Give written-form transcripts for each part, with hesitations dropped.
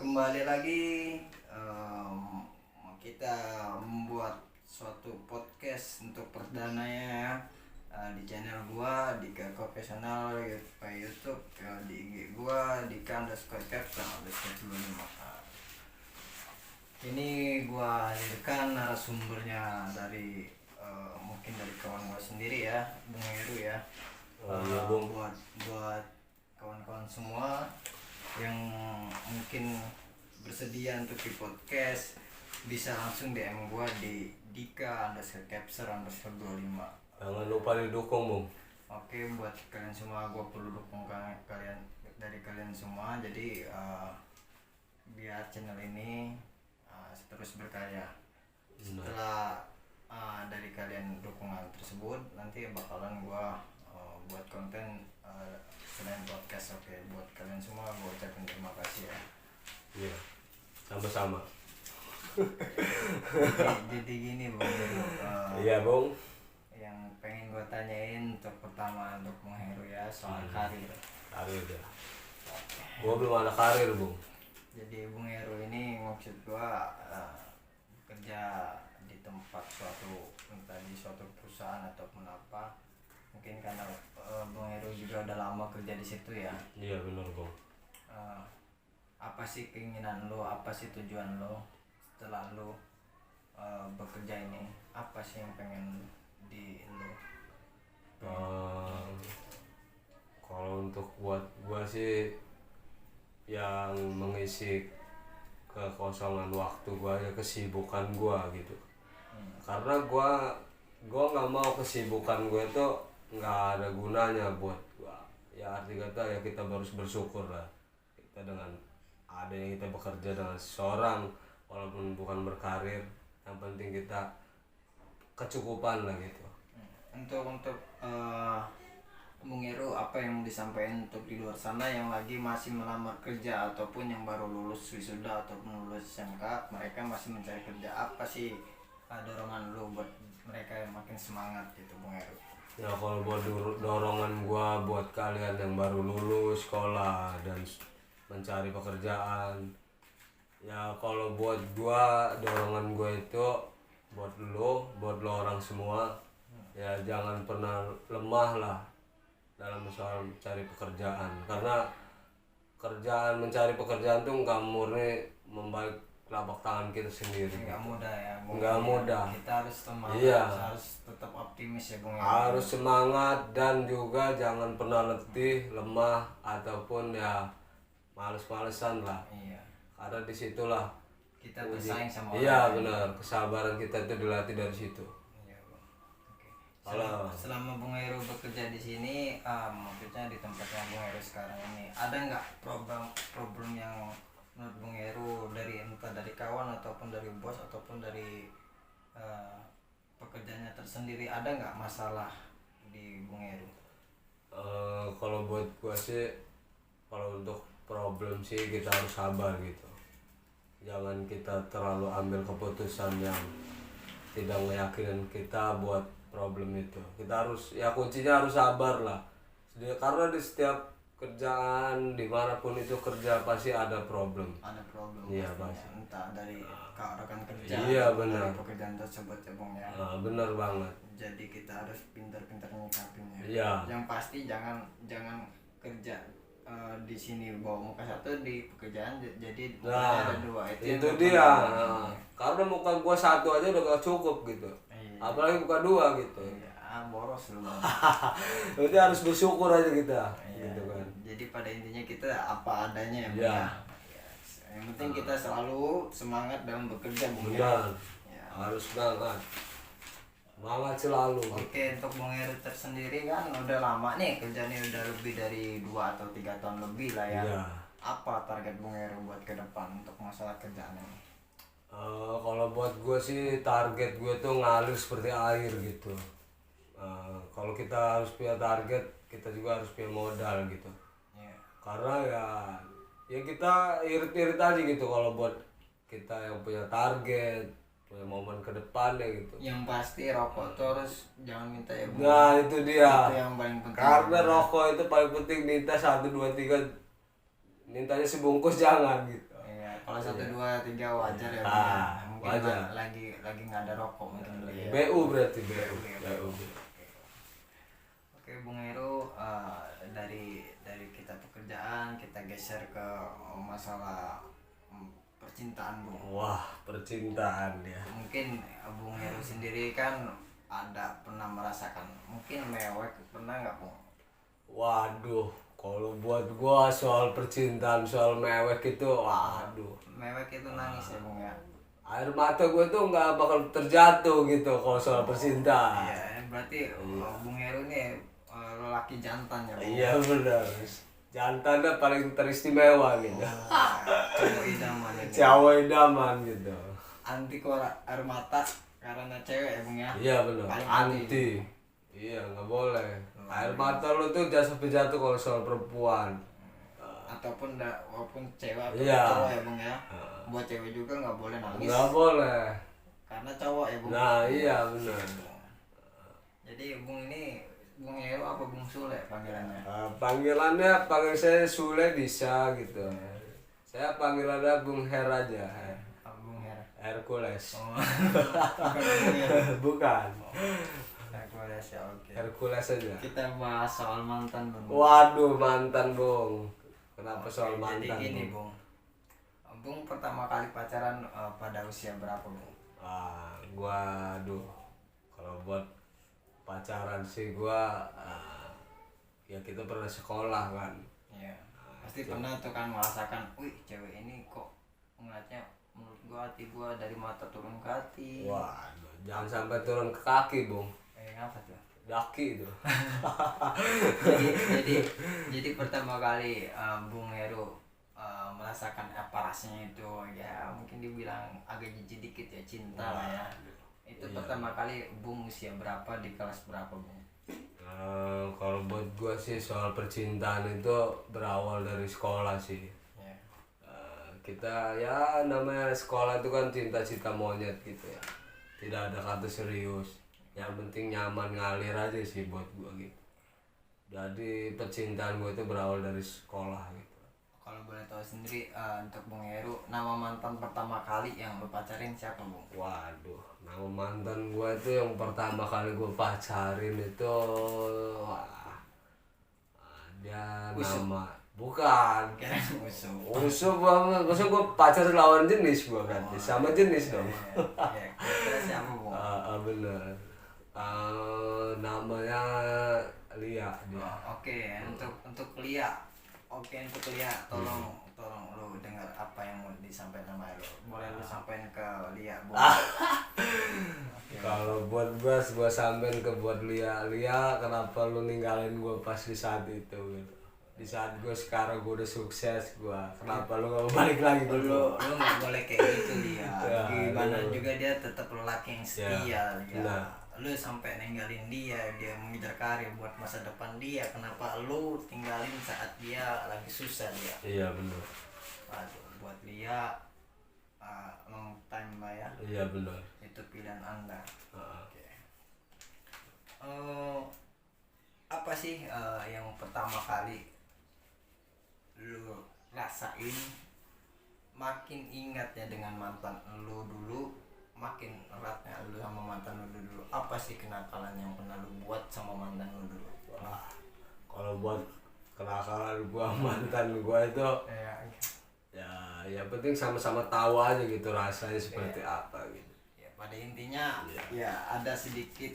Kembali lagi kita membuat suatu podcast untuk perdananya di channel gua di Profesional YouTube di IG gua di _caption_25. Ini gua hadirkan narasumbernya dari mungkin dari kawan gua sendiri ya, Bung Heru ya. Buat kawan-kawan semua yang mungkin bersedia untuk di podcast bisa langsung DM gua di Dika_capture_25. Jangan lupa didukung, Bung. Oke, buat kalian semua gua perlu dukung kalian semua. Jadi biar channel ini terus berkarya. Setelah dari kalian dukungan tersebut, nanti bakalan gua buat konten selain podcast. Oke, buat kalian semua gua ucapin terima kasih ya. Iya, sama-sama. Jadi gini Bung Heru, Iya, Bung. yang pengen gua tanyain untuk pertama untuk Bung Heru ya soal karir. Karir ya. Gua belum ada karir, Bung. Jadi Bung Heru ini maksud gua kerja di tempat entah di suatu perusahaan ataupun apa. Mungkin karena Bung Heru juga udah lama kerja di situ ya. Iya, benar, Bung. Apa sih keinginan lo, apa sih tujuan lo setelah lo bekerja ini? Apa sih yang pengen di lo? Kalau untuk buat gua sih yang mengisi kekosongan waktu gua ya kesibukan gua gitu. Karena gua nggak mau kesibukan gua itu nggak ada gunanya buat gua. Ya arti kata ya kita harus bersyukur lah. Kita dengan adanya kita bekerja dengan seseorang walaupun bukan berkarir, yang penting kita kecukupan lah gitu. Untuk Bung Heru, apa yang mau disampaikan untuk di luar sana yang lagi masih melamar kerja ataupun yang baru lulus wisuda ataupun lulus SMK, mereka masih mencari kerja, apa sih dorongan lu buat mereka yang makin semangat gitu Bung Heru? Ya kalau buat dorongan gua buat kalian yang baru lulus sekolah dan mencari pekerjaan, ya kalau buat gua dorongan gua itu buat lo orang semua, ya jangan pernah lemah lah dalam soal mencari pekerjaan, karena mencari pekerjaan tuh nggak murni membalik telapak tangan kita sendiri. Nggak mudah ya Bung. Nggak mudah. Kita harus semangat, Iya. harus tetap optimis ya Bung Heru. Harus semangat dan juga jangan pernah letih, lemah ataupun ya males-malesan lah. Iya. Karena disitulah Kita bersaing sama orang iya lain. benar, kesabaran kita itu dilatih dari situ. Iya, Bang. Oke. Kalau- Selama Bung Heru bekerja di sini, maksudnya di tempatnya Bung Heru sekarang ini, ada nggak problem yang menurut Bung Heru entah dari kawan ataupun dari bos ataupun dari pekerjaannya tersendiri, ada nggak masalah di Bung Heru? Kalau buat gua sih, kalau untuk problem sih kita harus sabar gitu. Jangan kita terlalu ambil keputusan yang tidak meyakinin kita buat problem itu. Kita harus, ya kuncinya harus sabar lah. Karena di setiap kerjaan dimanapun itu kerja pasti ada problem. Ada problem Iya, pastinya. pasti. Entah dari rekan kerja Iya, ataupun benar. dari pekerjaan tersebut ya Bung ya. Bener banget. Jadi kita harus pintar-pintar nyikapinnya. Iya. Yang pasti jangan kerja di sini bawa muka satu di pekerjaan jadi mukanya ada dua. Itu yang dia. pertama. Karena muka gua satu aja udah gak cukup gitu. Iya. Apalagi muka dua gitu. Iya, boros lu. Berarti harus bersyukur aja kita. Iya. Gitu kan. Jadi pada intinya kita apa adanya ya Bung Iya. ya. Yang penting kita selalu semangat dalam bekerja Bung ya. Benar. Ya. Harus banget. Semangat selalu. Oke, untuk Bung Heru tersendiri kan udah lama nih kerjanya, udah lebih dari 2 atau 3 tahun lebih lah ya. Iya. Apa target Bung Heru buat ke depan untuk masalah kerjaan ini? Kalau buat gue sih target gue tuh ngalir seperti air gitu. Kalau kita harus punya target, kita juga harus punya modal gitu. Iya. Karena ya kita irit-irit aja gitu kalau buat kita yang punya target, punya momen ke depannya gitu. Yang pasti rokok terus jangan minta ya Bung. Nah itu dia. Itu yang paling penting. Karena rokok itu paling penting, minta 1, 2, 3 mintanya sebungkus jangan gitu. Iya, Kalau 1, 2, 3 wajar ya. Mungkin wajar. lagi nggak ada rokok mungkin dia. BU berarti BU. Oke Bung Heru, dari kita pekerjaan kita geser ke masalah percintaan Bung. Wah, percintaan ya. Mungkin Bung Heru sendiri kan pernah merasakan mungkin mewek, pernah nggak Bung? Waduh, kalau buat gua soal percintaan, soal mewek itu, waduh. Mewek itu nangis ya Bung ya. Air mata gue tuh nggak bakal terjatuh gitu kalau soal percintaan. Iya, berarti Bung Heru ini lelaki jantan ya Bung. Iya benar. Jantannya paling teristimewa gitu. Cowok idaman ini. Cowok idaman gitu. Anti air mata karena cewek ya Bung ya. Iya benar. Paling Anti. Iya nggak boleh. Air mata lu tuh jangan sampai jatuh kalau soal perempuan. Ataupun walaupun cewek atau Iya. cowok ya Bung ya. Buat cewek juga nggak boleh nangis. Nggak boleh. Karena cowok ya Bung. Nah iya benar. Jadi Bung Bung Heru apa Bung Sule panggilannya? Panggilannya panggil saya Sule bisa gitu. Saya panggilannya Bung Her aja. Bung Heru. Hercules. Oh. Bukan Bung Heru. Bukan. Hercules ya, oke. Hercules aja. Kita bahas soal mantan Bung. Waduh mantan Bung. Kenapa soal Oke, mantan? jadi gini Bung. Bung pertama kali pacaran pada usia berapa Bung? Aduh. Kalau buat pacaran sih gua ya kita pernah sekolah kan. Iya. Pasti pernah tuh kan merasakan, wih cewek ini kok ngeliatnya menurut gua hati gua dari mata turun ke hati. Waduh, jangan sampai turun ke kaki Bung. Apa tuh? Daki itu. jadi pertama kali Bung Heru merasakan apa rasanya itu, ya mungkin dibilang agak jijik dikit ya, cinta lah ya. Itu iya. pertama kali Bung usia berapa, di kelas berapa Bung? Kalau buat gua sih soal percintaan itu berawal dari sekolah sih. Ya. Kita ya namanya sekolah itu kan cinta-cinta monyet gitu ya. Tidak ada kata serius. Yang penting nyaman ngalir aja sih buat gua gitu. Jadi percintaan gua itu berawal dari sekolah gitu. Kalau boleh tahu sendiri untuk Bung Heru, nama mantan pertama kali yang lo pacarin siapa Bung? Waduh, nama mantan gua itu yang pertama kali gua pacarin itu dia Usuk. nama bukan Kira musuh. Usuk banget, maksud gua pacar lawan jenis gua kan, sama jenis dong. Ya, kira siapa Bung? Bener. Namanya Lia dia. Oke, untuk Lia. Oke, untuk Lia, tolong lu dengar apa yang mau disampaikan sama lu. Boleh lu sampaikan ke Lia, Bung. Kalau buat gua sampein ke buat Lia, kenapa lu ninggalin gua pas di saat itu gitu. Di saat gua sekarang gua udah sukses kenapa lu gak mau balik lagi ke Lu nggak boleh kayak gitu Lia. Ya, Gimana lu. juga dia tetap lelaki yang setia Ya, Lia. nah. Lu sampai ninggalin dia mengejar karir buat masa depan dia. Kenapa lu tinggalin saat dia lagi susah dia? Iya benar. Waduh, buat Lia long time lah ya. Iya benar. Itu pilihan Anda. Heeh. Oke. Apa sih yang pertama kali lu rasain, makin ingat ya dengan mantan lu dulu, makin eratnya lu sama mantan lu dulu? Apa sih kenakalan yang pernah lu buat sama mantan lu dulu? Wah, kalau buat kenakalan gua mantan gua itu ya penting sama-sama tahu aja gitu rasanya seperti apa gitu. Ya pada intinya ya ada sedikit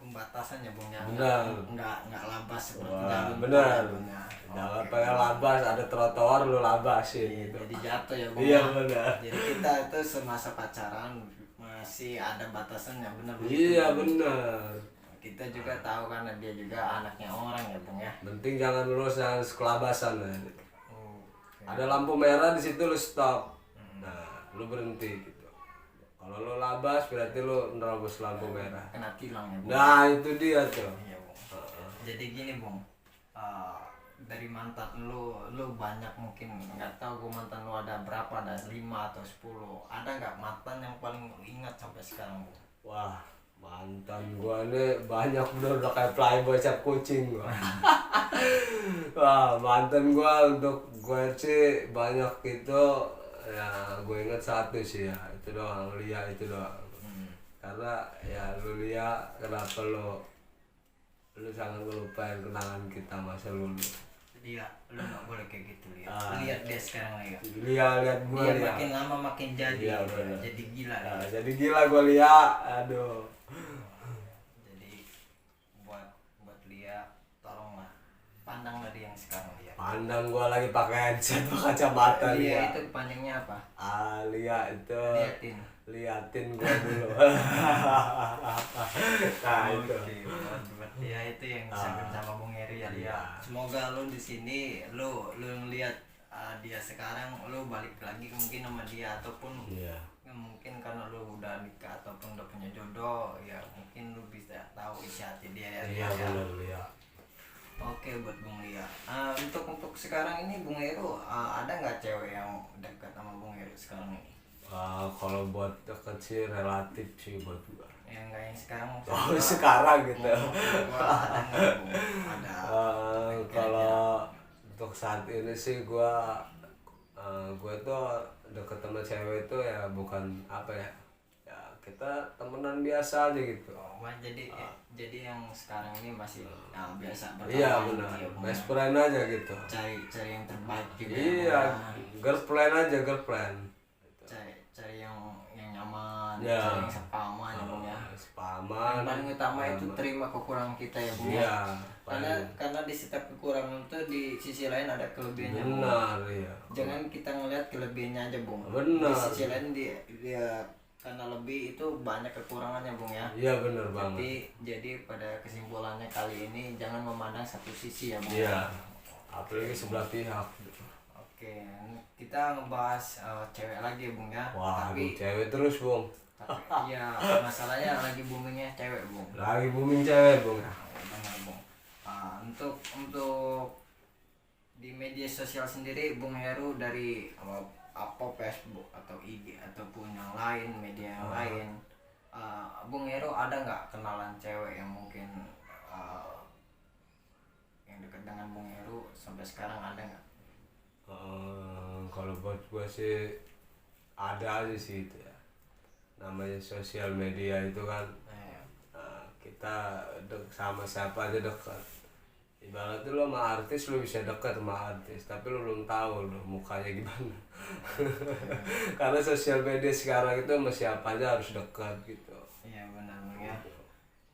pembatasan ya Bung ya. Benar. Nggak labas seperti Wah, jalur benar. Bung ya. Jangan Oke. pengen labas, ada trotoar lu labasin gitu. Jadi jatuh ya Bung. Iya ya. benar. Jadi kita itu semasa pacaran masih ada batasannya, benar begitu. Iya benar. Kita juga tahu karena dia juga anaknya orang ya Bung ya. Penting jangan lulus dan sekelabasan ya. Oke. Ada lampu merah di situ lu stop. Nah, lu berhenti gitu. Kalau lu labas berarti lu nerobos lampu merah. Kena tilang ya Bung. Nah, itu dia tuh. Iya Bung. Jadi gini Bung, dari mantan lu banyak, mungkin nggak tahu gue mantan lu ada berapa, ada 5 atau 10. Ada nggak mantan yang paling lu ingat sampai sekarang Bung? Wah, mantan gua nih banyak udah kayak playboy cap kucing gua. Wah, mantan gua untuk gua sih banyak itu ya gue inget satu sih ya, itu doang, Lia itu doang. Karena ya lu Lia, kenapa lu sangat ngelupain kenangan kita masa lalu. Dia, lu nggak boleh kayak gitu lihat. Lihat dia sekarang ya. Lihat gue Dia Lia. makin lama makin jadi. Iya, bener. Jadi gila. Nah, jadi gila gue Lia, aduh. Jadi buat Lia, tolonglah pandanglah dia yang sekarang Lia. Pandang gue lagi pakai headset kacamata Lia Lia. itu panjangnya apa? Lia itu liatin gue dulu. Nah itu. Buat Lia itu yang disambut sama Bung Heri ya Lia. Semoga lu di sini lu ngeliat dia sekarang, lu balik lagi mungkin sama dia, ataupun Iya. mungkin karena lu udah nikah ataupun udah punya jodoh ya, mungkin lu bisa tahu isi hati dia ya. Iya benar Lia. Oke buat Bung Lia. Untuk sekarang ini Bung Heru, ada nggak cewek yang dekat sama Bung Heru sekarang ini? Kalau buat deket sih relatif sih buat gua. Yang nggak yang sekarang? Sekarang gitu. Ada nggak Bung? Ada. Kalau untuk saat ini sih gua tuh deket sama cewek itu ya bukan apa ya, ya kita temenan biasa aja gitu. Jadi yang sekarang ini masih biasa berteman. Iya benar, best friend aja gitu. Cari yang terbaik juga. Iya, girlfriend aja, girlfriend. Cari yang nyaman, Ya. cari yang sepaman ya Bung ya. Sepaman. Yang paling utama itu terima kekurangan kita ya Bung. Iya. Karena di setiap kekurangan itu di sisi lain ada kelebihannya. Bung. Benar, iya. Jangan kita ngelihat kelebihannya aja Bung. Benar. Di sisi lain dia karena lebih itu banyak kekurangannya Bung ya. Iya benar banget. Jadi pada kesimpulannya kali ini jangan memandang satu sisi ya Bung. Iya. Apalagi sebelah pihak. Oke, kita ngebahas cewek lagi ya Bung ya. Wah, tapi cewek terus Bung. iya masalahnya lagi boomingnya cewek Bung. Lagi booming cewek Bung. Benar Bung. Untuk di media sosial sendiri Bung Heru dari apa Facebook atau IG ataupun yang lain media yang lain, Bung Heru ada nggak kenalan cewek yang mungkin yang dekat dengan Bung Heru sampai sekarang, ada nggak? Kalau buat gua sih ada aja sih itu ya, namanya sosial media itu kan. Kita sama siapa aja dekat. Ibaratnya lo sama artis, lo bisa dekat sama artis, tapi lo belum tahu lo mukanya gimana. Karena sosial media sekarang itu sama siapa aja harus dekat gitu. Iya benar Bung ya.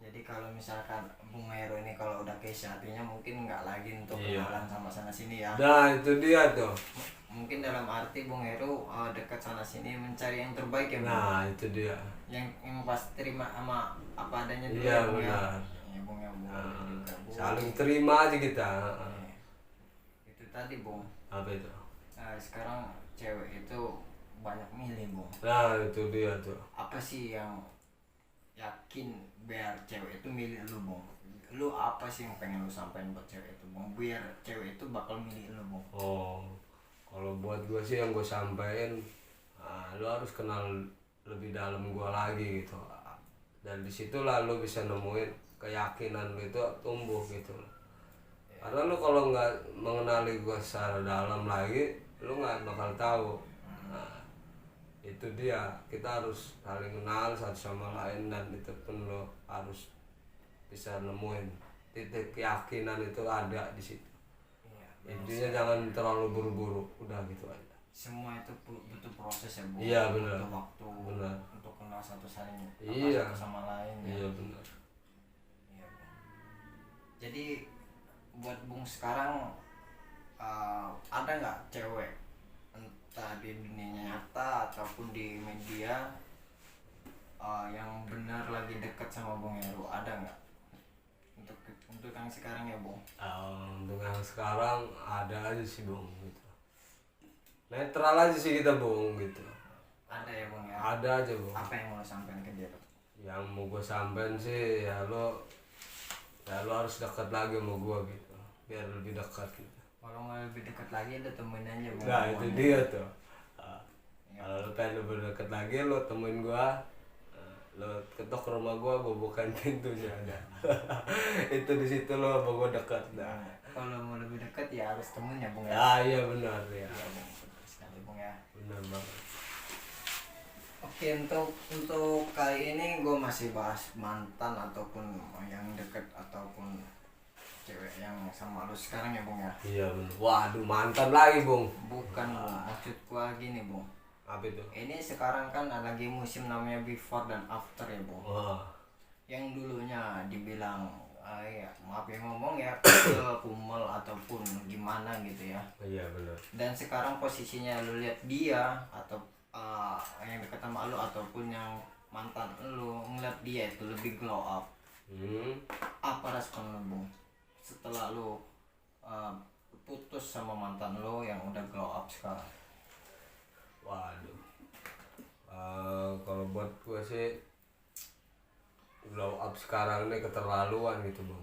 Jadi kalau misalkan Bung Heru ini kalau udah kesya hatinya mungkin nggak lagi untuk kenalan sama sana sini ya. Nah itu dia tuh. Mungkin dalam arti Bung Heru dekat sana sini mencari yang terbaik ya Bung. Nah itu dia. Yang pasti terima sama apa adanya dulu Iya ya Bung benar. ya. Ya Bung ya Bung. Juga, Bung. Saling terima aja kita. Itu tadi Bung. Apa itu? Sekarang cewek itu banyak milih Bung. Nah itu dia tuh. Apa sih yang yakin biar cewek itu milih lu Bung? Lu apa sih yang pengen lu sampaikan buat cewek itu Bung? Biar cewek itu bakal milih lu Bung. Kalau buat gue sih yang gue sampein, lo harus kenal lebih dalam gue lagi gitu. Dan disitulah lo bisa nemuin keyakinan lo itu tumbuh gitu. Karena lo kalau nggak mengenali gue secara dalam lagi, lo nggak bakal tahu. Nah, itu dia, kita harus saling kenal satu sama lain, dan itu pun lo harus bisa nemuin titik keyakinan itu ada di situ. Intinya jangan terlalu buru-buru, udah gitu aja. Semua itu butuh proses ya Bung. Iya benar. Butuh waktu. Benar. Untuk kenal satu Iya. sama lain ya. Iya benar. Iya Bung. Jadi buat Bung sekarang ada nggak cewek entah di dunia nyata ataupun di media yang benar lagi dekat sama Bung Heru, ada nggak? Untuk yang sekarang ya Bung. Untuk yang sekarang ada aja sih Bung gitu. Netral aja sih kita Bung gitu. Ada ya Bung ya. Ada aja Bung. Apa yang mau lo sampaikan ke dia? Yang mau gue sampein sih ya lo harus dekat lagi sama gue gitu, biar lebih dekat gitu. Kalau mau lebih dekat lagi lo temuin aja Bung. Nah itu dia tuh. Kalau lo pengen lebih dekat lagi, lo temuin gue. Lo ketok ke rumah gue bukain pintunya ada. Itu di situ lo sama gue dekat. Nah. Kalau mau lebih dekat ya harus temuin ya Bung ya. Iya benar ya. Iya Bung. ya Bung ya. Bener banget. Oke, untuk kali ini gue masih bahas mantan ataupun yang deket ataupun cewek yang sama lu sekarang ya Bung ya. Iya bener. Waduh, mantan lagi Bung. Bukan Bung, maksud gua gini Bung. Apa itu? Ini sekarang kan lagi musim namanya before dan after ya Bung. Wah. Yang dulunya dibilang ya maaf ya ngomong ya kecil, kumel ataupun gimana gitu ya. Iya bener. Dan sekarang posisinya lu lihat dia atau yang dekat sama lu ataupun yang mantan lu ngeliat dia itu lebih glow up. Apa respon lu Bung setelah lu putus sama mantan lu yang udah glow up sekarang? Waduh. Kalau buat gue sih glow up sekarang ini keterlaluan gitu Bang.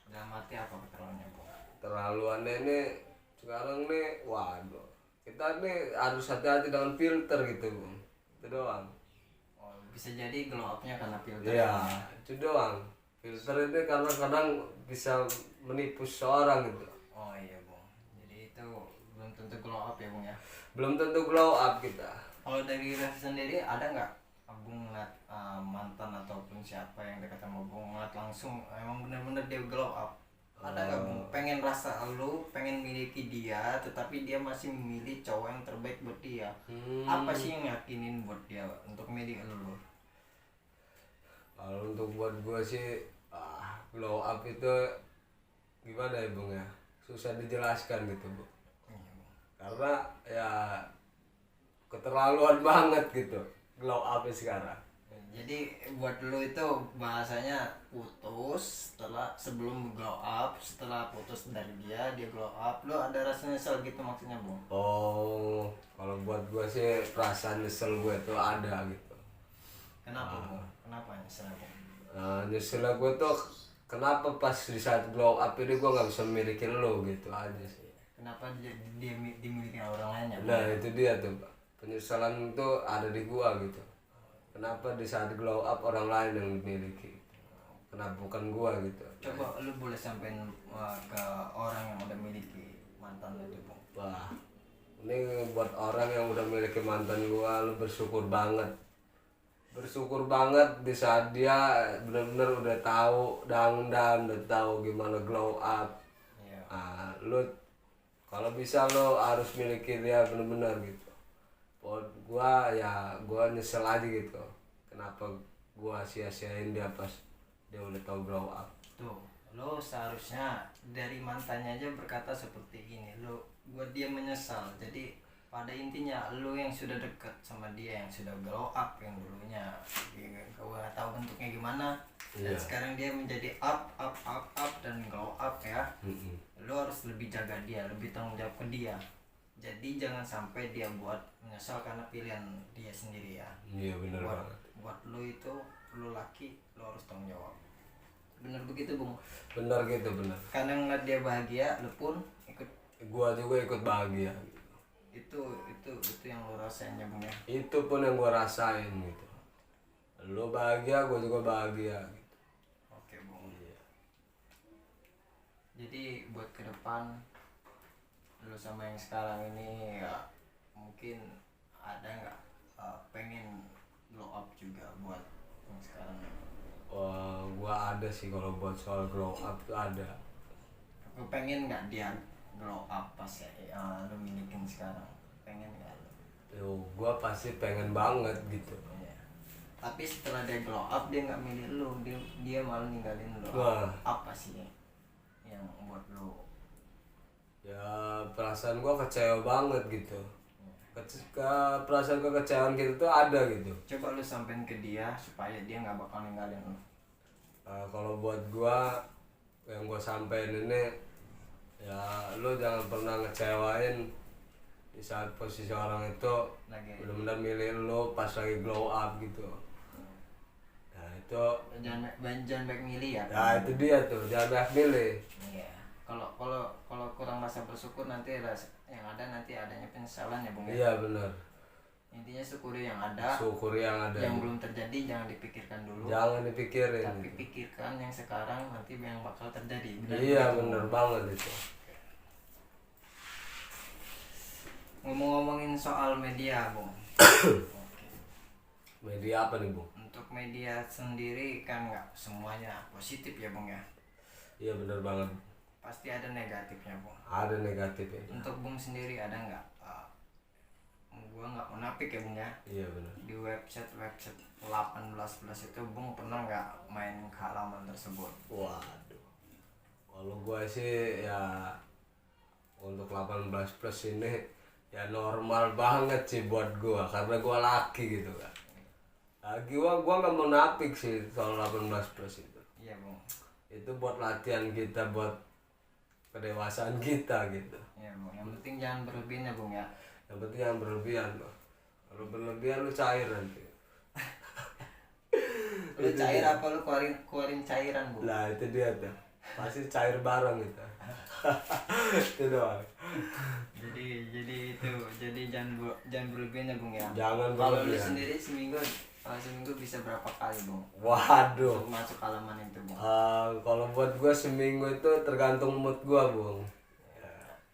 Dalam arti apa keterlaluannya Bung? Terlaluannya ini sekarang nih, waduh, kita nih harus hati-hati dengan filter gitu Bang. Itu doang. Oh, bisa jadi glow upnya karena filter. Iya, itu doang. Filter ini karena kadang bisa menipu seorang gitu. Oh iya Bung, jadi itu belum tentu glow up ya Bung ya. Belum tentu glow up kita. Kalau dari Raffi sendiri ada nggak Bung ngeliat mantan ataupun siapa yang dekat sama Bung ngeliat langsung emang bener-bener dia glow up? Ada nggak Bung pengen rasa lu pengen miliki dia tetapi dia masih memilih cowok yang terbaik buat dia? Apa sih yang yakinin buat dia untuk milih lu? Kalau untuk buat gue sih glow up itu gimana ya Bung ya, susah dijelaskan gitu Bung. Karena ya keterlaluan banget gitu glow up sekarang. Jadi buat lu itu bahasanya putus sebelum glow up, setelah putus dari dia glow up, lu ada rasa nyesel gitu maksudnya Bung? Oh, kalau buat gue sih perasaan nyesel gue itu ada gitu. Kenapa Bung? Kenapa nyesel Bung? Nyesel gue tuh kenapa pas di saat glow up ini gue nggak bisa memiliki lo gitu aja sih. Kenapa dia dimiliki orang lain ya Bung? Nah itu dia tuh Pak. Penyesalan itu ada di gua gitu. Kenapa di saat glow up orang lain yang dimiliki? Kenapa bukan gua gitu? Coba lu boleh sampein ke orang yang udah miliki mantan lu itu Bung. Wah, ini buat orang yang udah miliki mantan gua, lu bersyukur banget. Bersyukur banget di saat dia benar-benar udah tahu dangdang, udah tahu gimana glow up. Iya. Lu kalau bisa lu harus miliki dia benar-benar gitu. Buat gua ya gua nyesel aja gitu. Kenapa gua sia-siain dia pas dia udah tahu glow up. Tuh, lo seharusnya dari mantannya aja berkata seperti ini. Buat dia menyesal. Jadi pada intinya lo yang sudah dekat sama dia, yang sudah glow up yang dulunya kau nggak tahu bentuknya gimana, dan sekarang dia menjadi up dan glow up ya. Lo harus lebih jaga dia, lebih tanggung jawab ke dia. Jadi jangan sampai dia buat menyesal karena pilihan dia sendiri ya. Iya benar banget. Buat lo itu, lo laki, lo harus tanggung jawab. Bener begitu Bung? Benar gitu benar. Karena ngeliat dia bahagia, lo pun ikut. Gua juga ikut bahagia. Itu yang lo rasain ya Bung ya. Itu pun yang gua rasain gitu. Lo bahagia, gua juga bahagia gitu. Oke Bung. Iya. Jadi buat ke depan lo sama yang sekarang ini ya mungkin ada nggak pengen glow up juga buat yang sekarang? Wah, gua ada sih kalau buat soal glow up tuh ada. Aku pengen nggak dia glow up pas ya lo milikin sekarang? Pengen nggak lo? Yo, gua pasti pengen banget gitu. Iya. Tapi setelah dia glow up dia nggak milih lo, dia malah ninggalin lo. Wah. Apa sih yang buat lo? Ya perasaan gua kecewa banget gitu. Perasaan kekecewaan gitu tuh ada gitu. Coba lu sampein ke dia supaya dia nggak bakal ninggalin lu. Kalau buat gua yang gua sampein ini ya lu jangan pernah ngecewain di saat posisi orang itu benar-benar milih lu pas lagi glow up gitu. Nah itu jangan baik milih ya. Ya itu dia tuh, jangan banyak milih. Iya. Kalau kurang rasa bersyukur nanti yang ada nanti adanya penyesalan ya Bung ya. Iya benar. Intinya syukuri yang ada. Syukuri yang ada. Yang belum terjadi jangan dipikirkan dulu. Jangan dipikirin. Tapi pikirkan yang sekarang nanti yang bakal terjadi. Iya benar banget itu. ngomong-ngomongin soal media bung. Media apa nih bung? Untuk media sendiri kan nggak semuanya positif ya bung ya, Iya benar banget. pasti ada negatifnya bung. Ada negatif ya. Untuk bung sendiri ada nggak, gua nggak munafik ya bung ya, Iya benar. di website 18+ itu bung pernah nggak main ke halaman tersebut? Waduh. Kalau gua sih ya untuk 18 plus ini ya normal banget sih buat gua karena gua laki gitu kan. Lagi gua nggak munafik sih soal 18 plus itu. Iya bung. Itu buat latihan kita, buat kedewasaan kita gitu. Iya bung. Yang penting jangan berlebihan ya bung ya. Yang penting yang berlebihan loh. Kalau berlebihan lu cair nanti. Lu cair apa lu keluarin cairan bung? Lah itu dia tuh. Pasti cair bareng gitu. Itu doang. Jadi jangan berlebihan ya bung ya. Jangan Kalau lu berlebihan. sendiri seminggu bisa berapa kali bung? Waduh. Untuk masuk halaman itu bung. Kalau buat gua seminggu itu tergantung mood gua bung.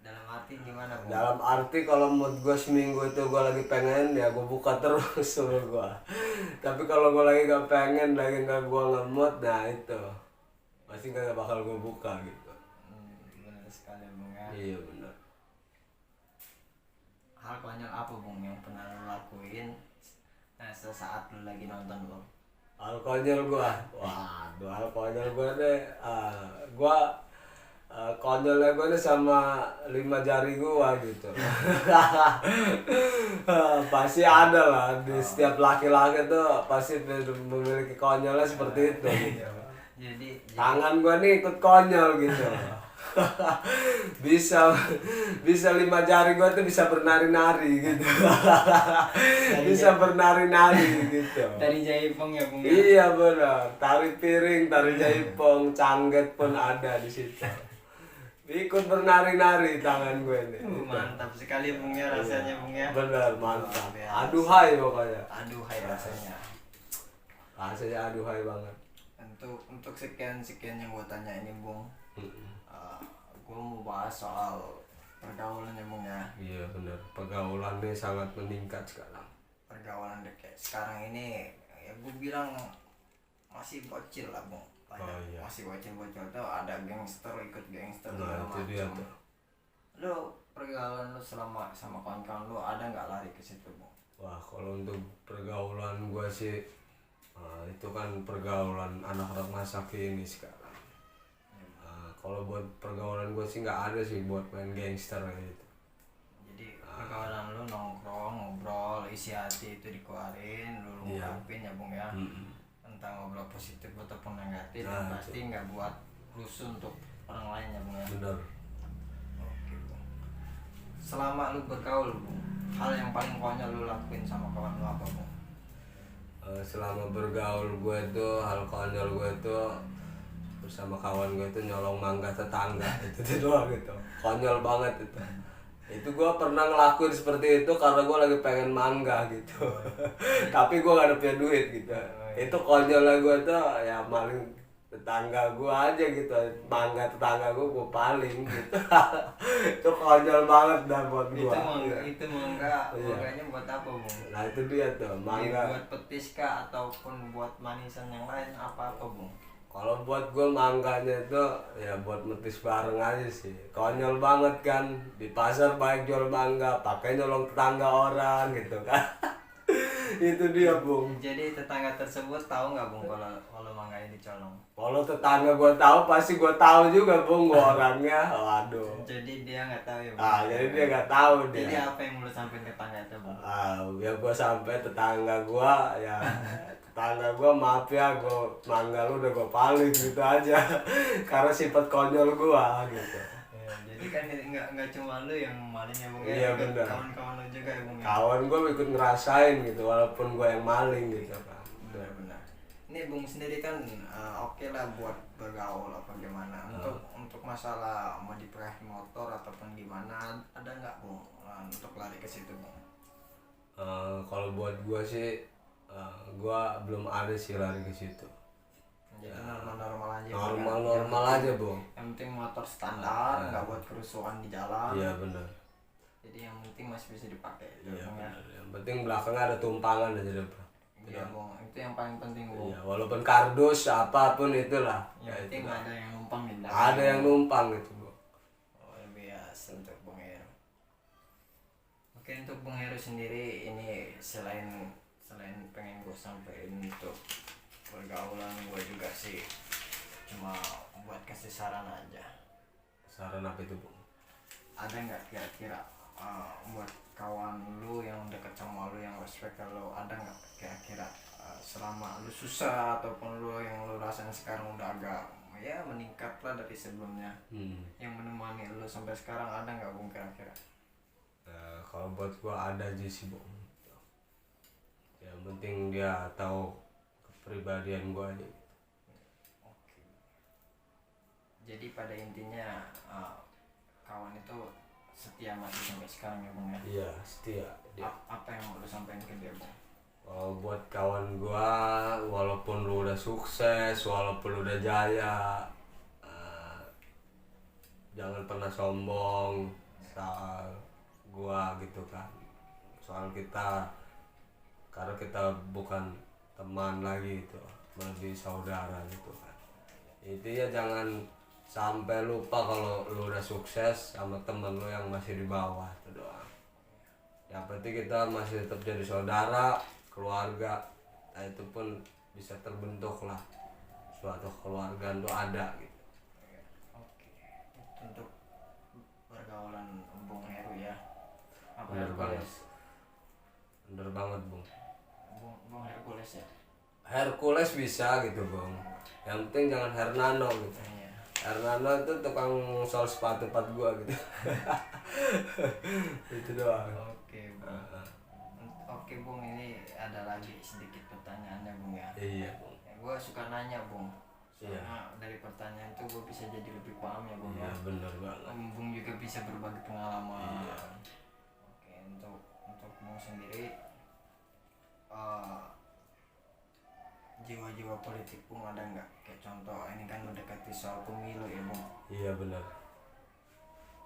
Dalam arti gimana bung? Dalam arti kalau mood gua seminggu itu gua lagi pengen ya gua buka terus sama gua. Tapi kalau gua lagi gak pengen, lagi gua nggak mood, nah itu pasti gak bakal gua buka gitu. Benar sekali bung ya. Iya benar. Hal konyol apa bung yang pernah lu lakuin sesaat lu lagi nonton bung? Hal konyol gua, waduh hal konyol gua deh, gua konyolnya gua nih sama 5 jari gua gitu. Pasti ada lah di setiap laki-laki tuh pasti memiliki konyolnya seperti itu. Gitu. Jadi Tangan gua nih ikut konyol gitu. bisa 5 jari gua tuh bisa bernari-nari gitu. Bisa bernari-nari gitu. dari jaipong ya bung ya. Iya benar, tari piring, tari jaipong, cangget pun ada di situ. Ikut bernari-nari tangan gue ini. Mantap sekali bung ya rasanya bung ya. Benar, mantap. Luar biasa. Aduhai pokoknya. Aduhai rasanya. Rasanya aduhai banget. Untuk sekian yang gua tanya ini bung, gua mau bahas soal pergaulan ya bung ya. Iya benar, pergaulannya sangat meningkat sekarang. Pergaulan kayak sekarang ini ya gua bilang masih bocil lah bung. Banyak. Oh, iya. Masih bocil tuh ada gangster ikut gangster segala Nah itu dia macam. tuh. Lu pergaulan lu selama sama kawan-kawan lu ada nggak lari ke situ bung? Wah kalau untuk pergaulan gue sih itu kan pergaulan anak-anak masa kini sekarang. Kalau buat pergaulan gue sih nggak ada sih buat main gangster gitu. Jadi pergaulan lu nongkrong, ngobrol, isi hati itu dikeluarin, lu Iya. ungkapin ya bung ya. Entah ngobrol positif ataupun negatif, Nah, yang pasti nggak buat rusuh untuk orang lain ya bung ya. Bener. Oke bung. Selama lu bergaul bung, hal yang paling konyol lu lakuin sama kawan lu apa bung? Selama bergaul gue tuh hal konyol gue tuh bersama kawan gue tuh nyolong mangga tetangga itu doang gitu, konyol banget itu gue pernah ngelakuin seperti itu karena gue lagi pengen mangga gitu. Tapi gue gak ada punya duit gitu. Itu konyolnya gue tuh ya maling tetangga gue aja gitu, mangga tetangga gue paling gitu. Itu konyol banget dah buat gue. Itu mangga, Iya. mangganya buat apa bung? Nah itu dia tuh mangga. Buat petis kah ataupun buat manisan yang lain apa bung? Kalau buat gue mangganya itu ya buat metis bareng aja sih. Konyol banget kan, di pasar baik jual mangga, pakai nyolong tetangga orang gitu kan. Itu dia bung. Jadi tetangga tersebut tahu nggak bung kalau mangga ini dicolong? Kalau tetangga gue tahu pasti gue tahu juga bung gue orangnya. Waduh. Jadi dia nggak tahu ya bung? Jadi dia nggak tahu dia. Jadi apa yang lu sampein ke tetangga itu bung? Ya gue sampai tetangga gue ya tetangga gue maaf ya gue mangga lu udah gue paling gitu aja. Karena sifat konyol gue gitu. Ya, jadi kan nggak cuma lu yang maling ya bung ya, Iya, juga benar. kawan-kawan lu juga ya bung ya. Kawan gue ikut ngerasain gitu walaupun gue yang maling gitu kan. Benar-benar. Ini bung sendiri kan oke lah buat bergaul apa gimana. Untuk masalah mau diperahi motor ataupun gimana ada nggak bung untuk lari ke situ bung? Kalau buat gue sih gue belum ada sih lari ke situ. Jadi normal-normal aja. Normal-normal aja bung. Yang penting motor standar, nggak buat kerusuhan di jalan. Iya benar. Jadi yang penting masih bisa dipakai itu Iya Bung ya. benar. Yang penting belakangnya ada tumpangan aja deh bro. Iya Bung, itu yang paling penting Bung. Iya, walaupun kardus apapun itulah. Yang Ya, penting itulah. ada yang numpang di belakang. Ada yang numpang gitu bro. Oh biasa untuk Bung Heru. Oke, untuk Bung Heru sendiri ini selain pengen gue sampein untuk pergaulan, gue juga sih cuma buat kasih saran aja. Saran apa itu bro? Ada nggak kira-kira buat kawan lu yang deket sama lu, yang respect ke lu, ada nggak kira-kira selama lu susah ataupun lu yang lu rasain sekarang udah agak ya meningkat lah dari sebelumnya, yang menemani lu sampai sekarang, ada nggak Bung kira-kira? Kalau buat gua ada aja sih bro. Yang penting dia tahu kepribadian gua aja. Oke. Jadi pada intinya kawan itu setia masih sampai sekarang ya Bung ya? Iya setia dia. Apa yang mau lu sampaikan ke dia Bung? Kalau buat kawan gua, walaupun lu udah sukses, walaupun lu udah jaya, jangan pernah sombong soal gua gitu kan. Soal kita, karena kita bukan teman lagi gitu, lebih saudara gitu kan. Intinya jangan sampai lupa kalau lu udah sukses sama temen lu yang masih di bawah, itu doang. Yang penting kita masih tetap jadi saudara, keluarga. Nah itu pun bisa terbentuk lah suatu keluarga itu ada gitu. Oke, itu untuk pergaulan Bung Heru ya. Apa Bener banget. Hercules? Bener banget bung. Bung Hercules ya. Hercules bisa gitu bung. Yang penting jangan Hernando gitu. Iya. Hernando itu tukang sol sepatu pat gua gitu. Itu doang. Oke Bung. Oke Bung, ini ada lagi sedikit pertanyaannya Bung ya. Iya bung. Gue suka nanya Bung. Iya. Soalnya dari pertanyaan itu gue bisa jadi lebih paham ya Bung Iya ya. bener banget. Bung juga bisa berbagi pengalaman. Iya. Oke, untuk Bung sendiri jiwa-jiwa politik Bung ada nggak? Kayak contoh ini kan mendekati soal pemilu ya Bung. Iya benar.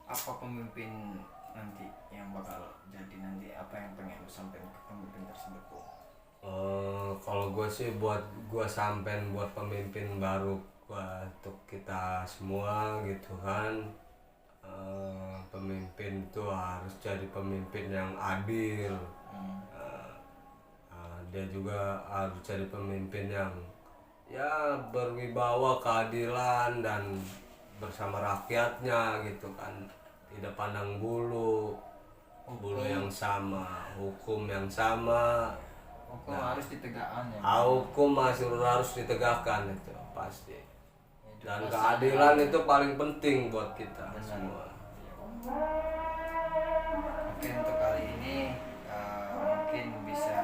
Apa pemimpin nanti yang bakal jadi nanti, apa yang pengen lu sampaikan ke pemimpin tersebut Bung? Kalau gue sih buat gue sampein buat pemimpin baru gua untuk kita semua gitu kan. Pemimpin itu harus jadi pemimpin yang adil. Dia juga harus jadi pemimpin yang ya berwibawa keadilan dan bersama rakyatnya gitu kan, tidak pandang bulu yang sama, hukum yang sama. Hukum harus ditegakkan ya. Hukum masih harus ditegakkan itu pasti. Itu Dan pasti. keadilan itu paling penting buat kita semua. Oke, untuk kali ini mungkin bisa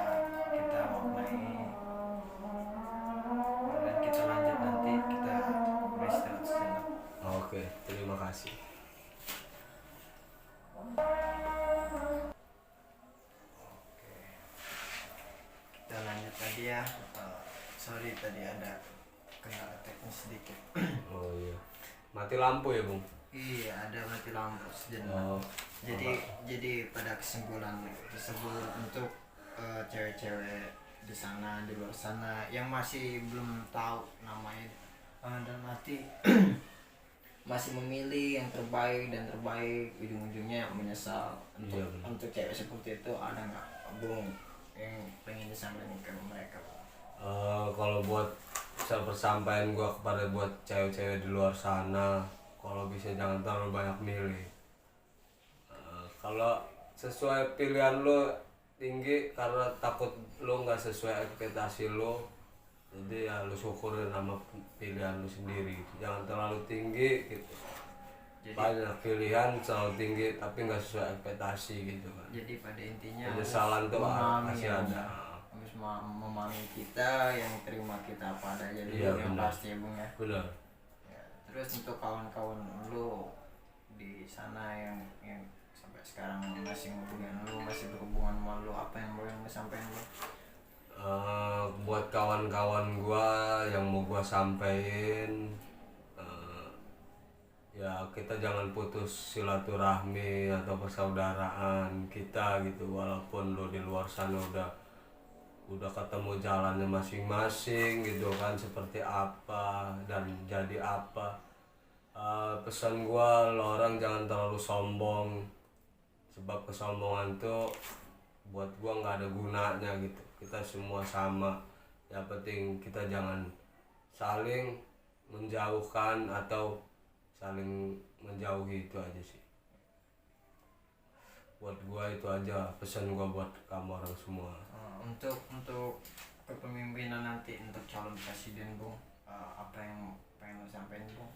kita maknai dan kita lanjut nanti, kita beristirahat sejenak. Oke, terima kasih. Kita lanjut tadi ya. Sorry tadi ada kendala teknis sedikit. Oh iya. Mati lampu ya, Bung? Iya, ada mati lampu sejenak. Oh. Jadi pada kesimpulan tersebut untuk cewek-cewek di sana, di luar sana yang masih belum tahu namanya dan masih memilih yang terbaik dan terbaik, ujung-ujungnya menyesal. Untuk cewek seperti itu ada nggak Bung yang pengen disampaikan ke mereka? Kalau buat persampaian gua kepada buat cewek-cewek di luar sana, kalau bisa jangan terlalu banyak milih. Kalau sesuai pilihan lo tinggi karena takut lo nggak sesuai ekspektasi lo, jadi ya lo syukurin sama pilihan lo sendiri, jangan terlalu tinggi gitu. Jadi, banyak pilihan terlalu tinggi tapi nggak sesuai ekspektasi gitu kan. Jadi pada intinya penyesalan tuh masih ada. Harus memahami kita, yang terima kita apa adanya dulu, Iya, yang benar. pasti ya Bung ya. Benar. Ya, terus untuk kawan-kawan lu di sana yang sampai sekarang masih hubungan lu, masih berhubungan sama lu, apa yang mau disampaikan lu? Buat kawan-kawan gua yang mau gua sampein, ya ya kita jangan putus silaturahmi atau persaudaraan kita gitu, walaupun lo di luar sana udah ketemu jalannya masing-masing gitu kan, seperti apa dan jadi apa. Pesan gua, lo orang jangan terlalu sombong, sebab kesombongan tuh buat gua nggak ada gunanya gitu. Kita semua sama, yang penting kita jangan saling menjauhkan atau saling menjauhi, itu aja sih. Buat gua itu aja pesan gua buat kamu orang semua. Untuk kepemimpinan nanti untuk calon presiden Bung, apa yang pengen lo sampaikan Bung?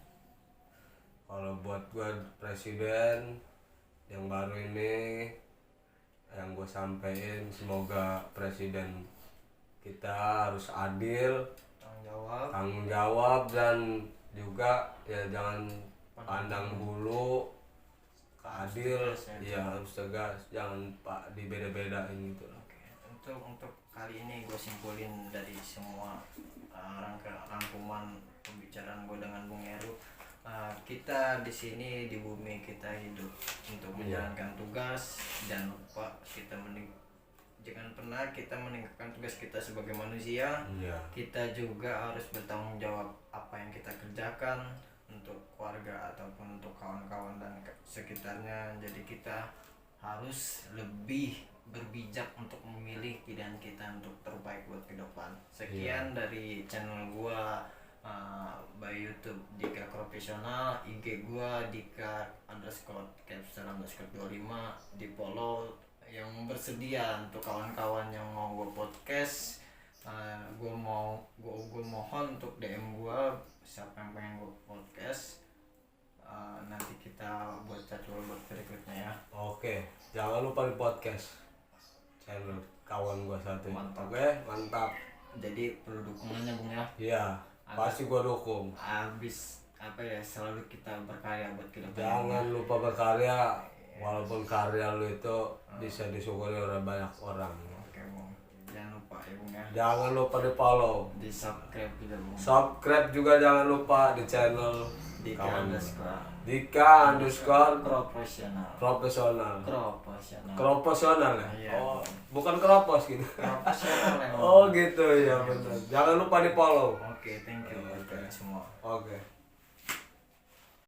Kalau buat gua presiden yang baru ini, yang gua sampaikan semoga presiden kita harus adil, tanggung jawab dan juga ya jangan pandang bulu, adil, ya harus tegas, jangan pak dibeda-bedain gitu. Untuk kali ini gue simpulin dari semua rangkuman pembicaraan gue dengan Bung Heru, kita di sini di bumi kita hidup untuk menjalankan tugas, dan lupa kita jangan pernah kita meninggalkan tugas kita sebagai manusia. Kita juga harus bertanggung jawab apa yang kita kerjakan untuk keluarga ataupun untuk kawan-kawan dan sekitarnya. Jadi kita harus lebih berbijak untuk memilih pilihan kita untuk terbaik buat ke depan. Sekian dari channel gua by YouTube Dika Profesional, IG gua Dika_capster_25, di follow. Yang bersedia untuk kawan-kawan yang mau gua podcast, gua mohon untuk DM gua siapa yang pengen gua podcast. Nanti kita buat jadwal buat berikutnya ya. Oke, jangan lupa di podcast channel kawan gua satu. Mantap. Oke, mantap. Jadi perlu dukungannya Bung ya. Iya, pasti gua dukung. Habis apa ya, selalu kita berkarya buat ke depan. Jangan lupa berkarya, walaupun karya lu itu bisa disyukuri oleh banyak orang. Oke Bung, jangan lupa ya Bung ya. Jangan lupa di follow, Di subscribe juga Bung. subscribe juga jangan lupa di channel Dika_profesional. Profesional ya? Iya. Oh, bukan keropos gitu. Profesional emang. Oh gitu ya, benar. Jangan lupa di follow. Oke, thank you buat kalian semua. Oke.